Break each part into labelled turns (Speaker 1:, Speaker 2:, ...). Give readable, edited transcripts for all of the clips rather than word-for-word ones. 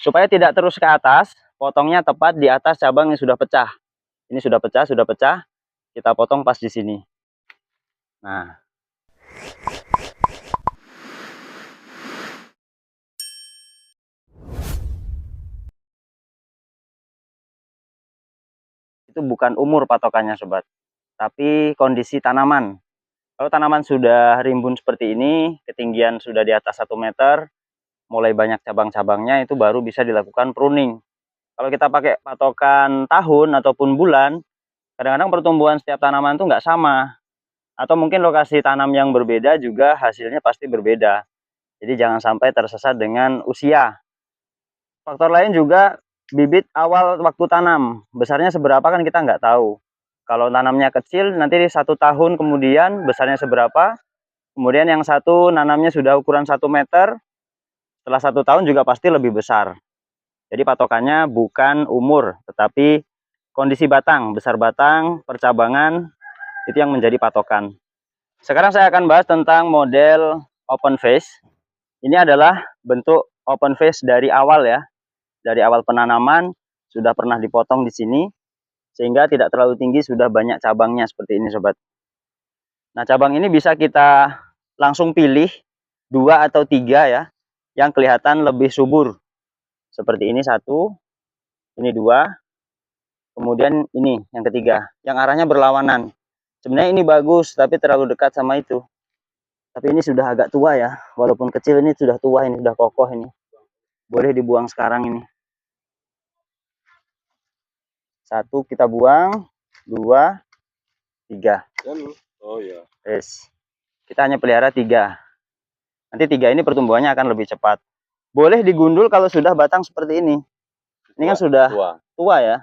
Speaker 1: Supaya tidak terus ke atas, potongnya tepat di atas cabang yang sudah pecah. Ini sudah pecah, kita potong pas di sini. Nah, itu bukan umur patokannya sobat, tapi kondisi tanaman. Kalau tanaman sudah rimbun seperti ini, ketinggian sudah di atas 1 meter, mulai banyak cabang-cabangnya, itu baru bisa dilakukan pruning. Kalau kita pakai patokan tahun ataupun bulan, kadang-kadang pertumbuhan setiap tanaman itu nggak sama. Atau mungkin lokasi tanam yang berbeda juga hasilnya pasti berbeda. Jadi jangan sampai tersesat dengan usia. Faktor lain juga bibit awal waktu tanam. Besarnya seberapa kan kita nggak tahu. Kalau tanamnya kecil, nanti 1 tahun kemudian besarnya seberapa. Kemudian yang satu nanamnya sudah ukuran 1 meter, setelah 1 tahun juga pasti lebih besar. Jadi patokannya bukan umur, tetapi kondisi batang, besar batang, percabangan, itu yang menjadi patokan. Sekarang saya akan bahas tentang model open face. Ini adalah bentuk open face dari awal ya. Dari awal penanaman sudah pernah dipotong di sini, sehingga tidak terlalu tinggi, sudah banyak cabangnya seperti ini sobat. Nah, cabang ini bisa kita langsung pilih 2 atau 3 ya, yang kelihatan lebih subur. Seperti ini 1, ini 2, kemudian ini yang ketiga, yang arahnya berlawanan. Sebenarnya ini bagus, tapi terlalu dekat sama itu. Tapi ini sudah agak tua ya, walaupun kecil ini sudah tua, ini sudah kokoh ini. Boleh dibuang sekarang ini. 1 kita buang, 2, 3.
Speaker 2: Oh ya.
Speaker 1: Yes. Kita hanya pelihara 3. Nanti 3 ini pertumbuhannya akan lebih cepat. Boleh digundul kalau sudah batang seperti ini. Ini kan sudah tua ya,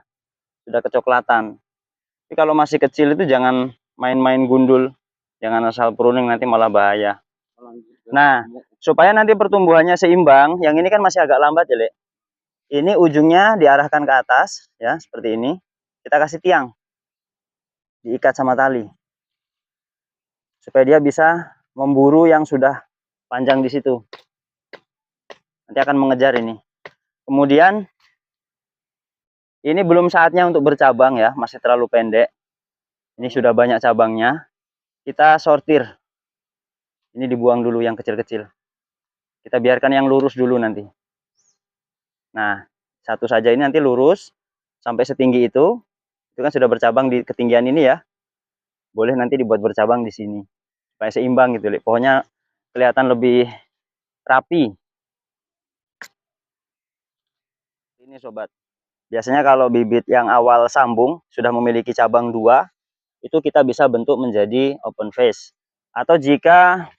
Speaker 1: sudah kecoklatan. Tapi kalau masih kecil itu jangan main-main gundul, jangan asal pruning, nanti malah bahaya. Nah, supaya nanti pertumbuhannya seimbang, yang ini kan masih agak lambat ya, Lek. Ini ujungnya diarahkan ke atas ya, seperti ini. Kita kasih tiang, diikat sama tali, supaya dia bisa memburu yang sudah panjang di situ. Nanti akan mengejar ini. Kemudian ini belum saatnya untuk bercabang ya, masih terlalu pendek. Ini sudah banyak cabangnya. Kita sortir. Ini dibuang dulu yang kecil-kecil. Kita biarkan yang lurus dulu nanti. Nah, satu saja ini nanti lurus sampai setinggi itu. Itu kan sudah bercabang di ketinggian ini ya. Boleh nanti dibuat bercabang di sini. Supaya seimbang gitu, pohonnya kelihatan lebih rapi. Ini sobat. Biasanya kalau bibit yang awal sambung sudah memiliki cabang 2, itu kita bisa bentuk menjadi open face. Atau jika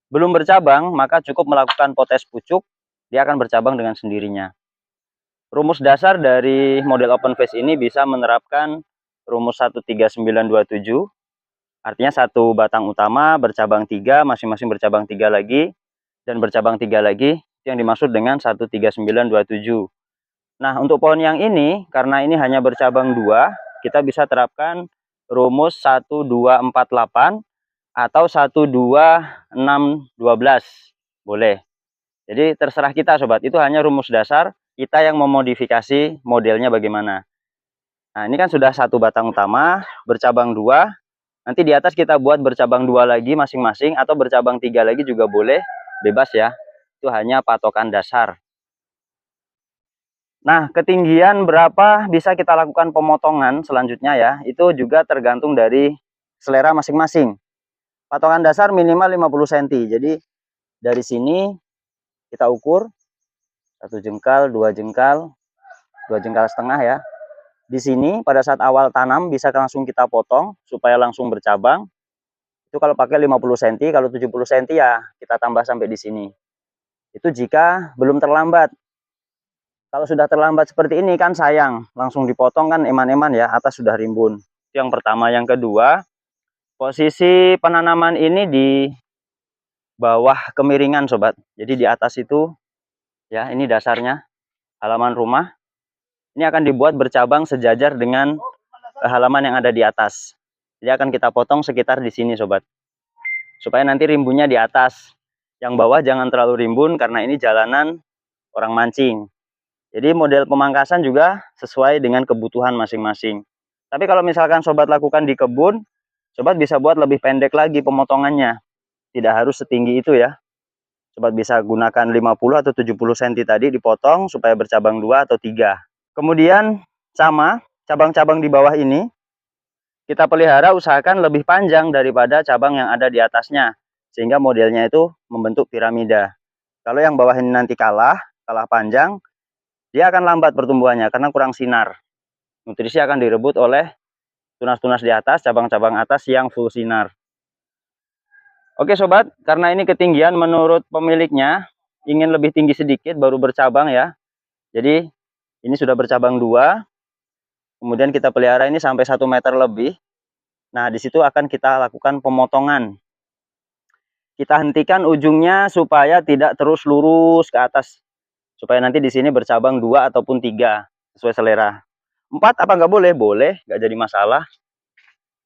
Speaker 1: belum bercabang, maka cukup melakukan potes pucuk, dia akan bercabang dengan sendirinya. Rumus dasar dari model open face ini bisa menerapkan rumus 13927, artinya 1 batang utama bercabang 3, masing-masing bercabang 3 lagi, dan bercabang 3 lagi, yang dimaksud dengan 13927. Nah, untuk pohon yang ini, karena ini hanya bercabang 2, kita bisa terapkan rumus 1248 atau 12612. Boleh. Jadi terserah kita sobat, itu hanya rumus dasar, kita yang memodifikasi modelnya bagaimana. Nah, ini kan sudah 1 batang utama, bercabang 2. Nanti di atas kita buat bercabang 2 lagi masing-masing, atau bercabang 3 lagi juga boleh, bebas ya. Itu hanya patokan dasar. Nah, ketinggian berapa bisa kita lakukan pemotongan selanjutnya ya, itu juga tergantung dari selera masing-masing. Patokan dasar minimal 50 cm. Jadi dari sini kita ukur 1 jengkal, 2 jengkal, 2 jengkal setengah ya. Di sini pada saat awal tanam bisa langsung kita potong supaya langsung bercabang. Itu kalau pakai 50 cm, kalau 70 cm ya kita tambah sampai di sini. Itu jika belum terlambat. Kalau sudah terlambat seperti ini kan sayang, langsung dipotong kan eman-eman ya, atas sudah rimbun. Itu yang pertama. Yang kedua, posisi penanaman ini di bawah kemiringan sobat. Jadi di atas itu ya, ini dasarnya halaman rumah. Ini akan dibuat bercabang sejajar dengan halaman yang ada di atas. Jadi akan kita potong sekitar di sini sobat. Supaya nanti rimbunnya di atas. Yang bawah jangan terlalu rimbun karena ini jalanan orang mancing. Jadi model pemangkasan juga sesuai dengan kebutuhan masing-masing. Tapi kalau misalkan sobat lakukan di kebun, sobat bisa buat lebih pendek lagi pemotongannya. Tidak harus setinggi itu ya. Sobat bisa gunakan 50 atau 70 cm tadi dipotong supaya bercabang 2 atau 3. Kemudian sama, cabang-cabang di bawah ini kita pelihara usahakan lebih panjang daripada cabang yang ada di atasnya. Sehingga modelnya itu membentuk piramida. Kalau yang bawah ini nanti kalah panjang, dia akan lambat pertumbuhannya karena kurang sinar. Nutrisi akan direbut oleh tunas-tunas di atas, cabang-cabang atas yang full sinar. Oke sobat, karena ini ketinggian menurut pemiliknya ingin lebih tinggi sedikit baru bercabang ya. Jadi ini sudah bercabang 2. Kemudian kita pelihara ini sampai 1 meter lebih. Nah, di situ akan kita lakukan pemotongan. Kita hentikan ujungnya supaya tidak terus lurus ke atas. Supaya nanti di sini bercabang 2 ataupun 3 sesuai selera. 4 apa nggak boleh? Boleh, nggak jadi masalah.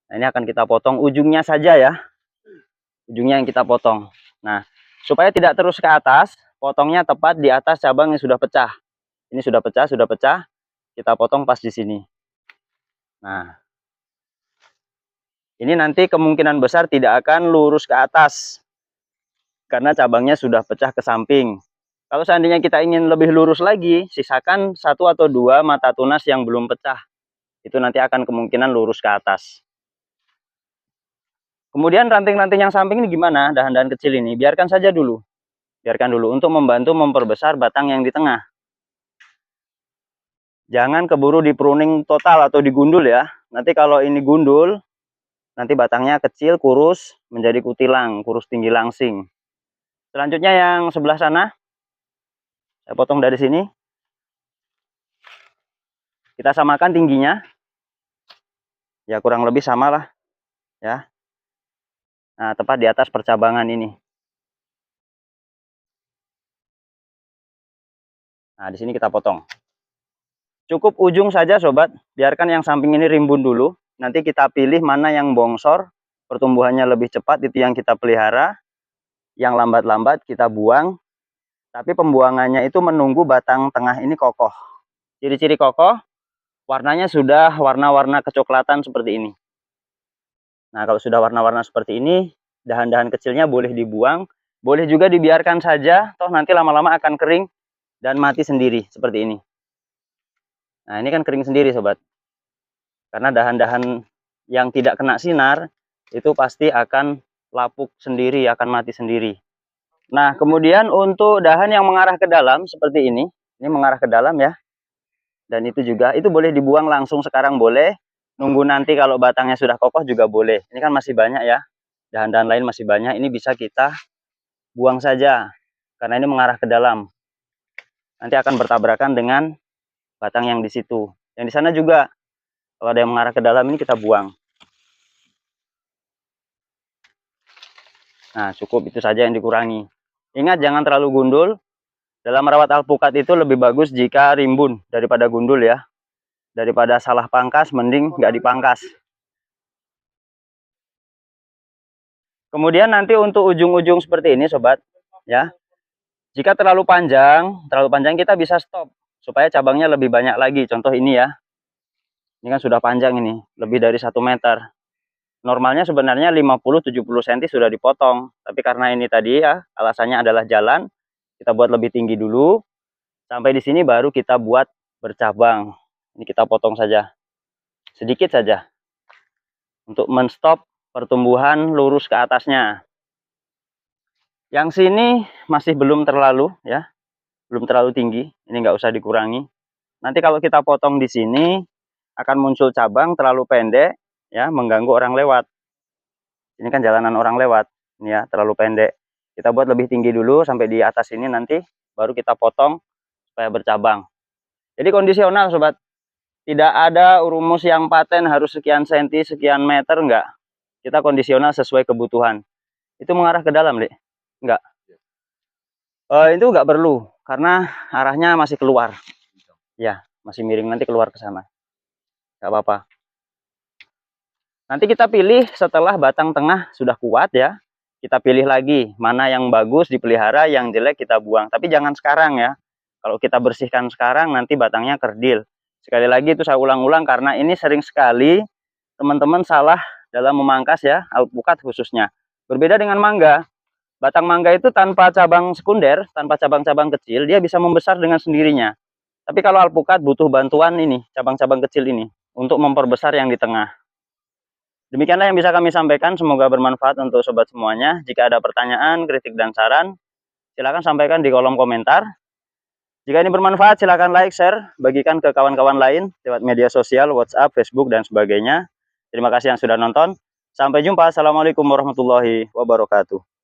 Speaker 1: Nah, ini akan kita potong ujungnya saja ya. Ujungnya yang kita potong. Nah, supaya tidak terus ke atas, potongnya tepat di atas cabang yang sudah pecah. Ini sudah pecah, kita potong pas di sini. Nah, ini nanti kemungkinan besar tidak akan lurus ke atas, karena cabangnya sudah pecah ke samping. Kalau seandainya kita ingin lebih lurus lagi, sisakan 1 atau 2 mata tunas yang belum pecah. Itu nanti akan kemungkinan lurus ke atas. Kemudian ranting-ranting yang samping ini gimana? Dahan-dahan kecil ini biarkan saja dulu. Biarkan dulu untuk membantu memperbesar batang yang di tengah. Jangan keburu di pruning total atau digundul ya. Nanti kalau ini gundul, nanti batangnya kecil, kurus, menjadi kutilang, kurus tinggi langsing. Selanjutnya yang sebelah sana, saya potong dari sini. Kita samakan tingginya. Ya kurang lebih sama lah. Ya. Nah, tepat di atas percabangan ini. Nah, di sini kita potong. Cukup ujung saja sobat, biarkan yang samping ini rimbun dulu. Nanti kita pilih mana yang bongsor, pertumbuhannya lebih cepat, itu yang kita pelihara. Yang lambat-lambat kita buang. Tapi pembuangannya itu menunggu batang tengah ini kokoh. Ciri-ciri kokoh, warnanya sudah warna-warna kecoklatan seperti ini. Nah, kalau sudah warna-warna seperti ini, dahan-dahan kecilnya boleh dibuang. Boleh juga dibiarkan saja, toh nanti lama-lama akan kering dan mati sendiri, seperti ini. Nah, ini kan kering sendiri, sobat. Karena dahan-dahan yang tidak kena sinar, itu pasti akan lapuk sendiri, akan mati sendiri. Nah, kemudian untuk dahan yang mengarah ke dalam, seperti ini mengarah ke dalam ya. Dan itu juga, itu boleh dibuang langsung sekarang boleh. Nunggu nanti kalau batangnya sudah kokoh juga boleh. Ini kan masih banyak ya. Dahan-dahan lain masih banyak. Ini bisa kita buang saja. Karena ini mengarah ke dalam. Nanti akan bertabrakan dengan batang yang di situ. Yang di sana juga. Kalau ada yang mengarah ke dalam ini kita buang. Nah, cukup itu saja yang dikurangi. Ingat jangan terlalu gundul. Dalam merawat alpukat itu lebih bagus jika rimbun daripada gundul ya. Daripada salah pangkas, mending nggak dipangkas. Kemudian nanti untuk ujung-ujung seperti ini sobat, ya. Jika terlalu panjang kita bisa stop supaya cabangnya lebih banyak lagi. Contoh ini ya. Ini kan sudah panjang ini, lebih dari 1 meter. Normalnya sebenarnya 50-70 cm sudah dipotong, tapi karena ini tadi ya, alasannya adalah jalan, kita buat lebih tinggi dulu. Sampai di sini baru kita buat bercabang. Ini kita potong saja. Sedikit saja. Untuk menstop pertumbuhan lurus ke atasnya. Yang sini masih belum terlalu ya. Belum terlalu tinggi. Ini nggak usah dikurangi. Nanti kalau kita potong di sini akan muncul cabang terlalu pendek ya, mengganggu orang lewat. Ini kan jalanan orang lewat. Ini ya, terlalu pendek. Kita buat lebih tinggi dulu sampai di atas ini nanti baru kita potong supaya bercabang. Jadi kondisional sobat. Tidak ada rumus yang paten harus sekian senti, sekian meter, enggak. Kita kondisional sesuai kebutuhan. Itu mengarah ke dalam, Dek? Enggak. Itu enggak perlu, karena arahnya masih keluar. Ya, masih miring, nanti keluar ke sana. Enggak apa-apa. Nanti kita pilih setelah batang tengah sudah kuat ya. Kita pilih lagi mana yang bagus dipelihara, yang jelek kita buang. Tapi jangan sekarang ya. Kalau kita bersihkan sekarang nanti batangnya kerdil. Sekali lagi itu saya ulang-ulang karena ini sering sekali teman-teman salah dalam memangkas ya, alpukat khususnya. Berbeda dengan mangga. Batang mangga itu tanpa cabang sekunder, tanpa cabang-cabang kecil, dia bisa membesar dengan sendirinya. Tapi kalau alpukat butuh bantuan ini, cabang-cabang kecil ini, untuk memperbesar yang di tengah. Demikianlah yang bisa kami sampaikan, semoga bermanfaat untuk sobat semuanya. Jika ada pertanyaan, kritik, dan saran, silakan sampaikan di kolom komentar. Jika ini bermanfaat, silakan like, share, bagikan ke kawan-kawan lain lewat media sosial, WhatsApp, Facebook, dan sebagainya. Terima kasih yang sudah nonton. Sampai jumpa. Assalamualaikum warahmatullahi wabarakatuh.